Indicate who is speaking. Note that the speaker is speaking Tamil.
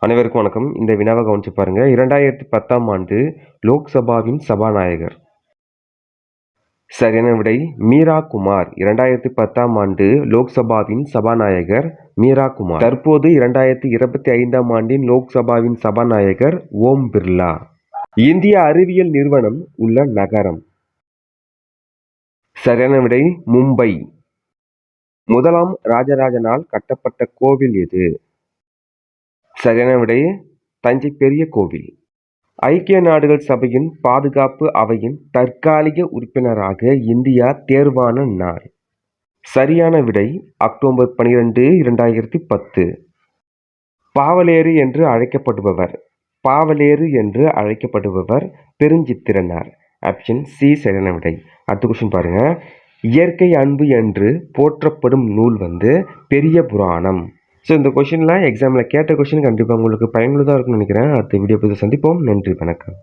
Speaker 1: அனைவருக்கும் வணக்கம். இந்த வினாவை கவனிச்சு பாருங்க. 2010ஆம் ஆண்டு லோக்சபாவின் சபாநாயகர். சரியான விடை மீரா குமார். 2010ஆம் ஆண்டு லோக்சபாவின் சபாநாயகர் மீரா குமார். தற்போது 2025ஆம் ஆண்டின் லோக்சபாவின் சபாநாயகர் ஓம் பிர்லா. இந்திய அறிவியல் நிறுவனம் உள்ள நகரம். சரியான விடை மும்பை. முதலாம் ராஜராஜனால் கட்டப்பட்ட கோவில் எது? சரியான விடை தஞ்சை பெரிய கோவில். ஐக்கிய நாடுகள் சபையின் பாதுகாப்பு அவையின் தற்காலிக உறுப்பினராக இந்தியா தேர்வான நாள். சரியான விடை அக்டோபர் 12, 2010. பாவலேறு என்று அழைக்கப்படுபவர் பெருஞ்சித்திரனார். ஆப்ஷன் சி சரியான விடை. அடுத்த கொஸ்டின் பாருங்க. இயற்கை அன்பு என்று போற்றப்படும் நூல் பெரிய புராணம். ஸோ இந்த கொஷின்லாம் எக்ஸாமில் கேட்ட கொஷின் கண்டிப்பாக உங்களுக்கு பயனுள்ளதாக இருக்கும்னு நினைக்கிறேன். அடுத்த வீடியோ சந்திப்போம். நன்றி, வணக்கம்.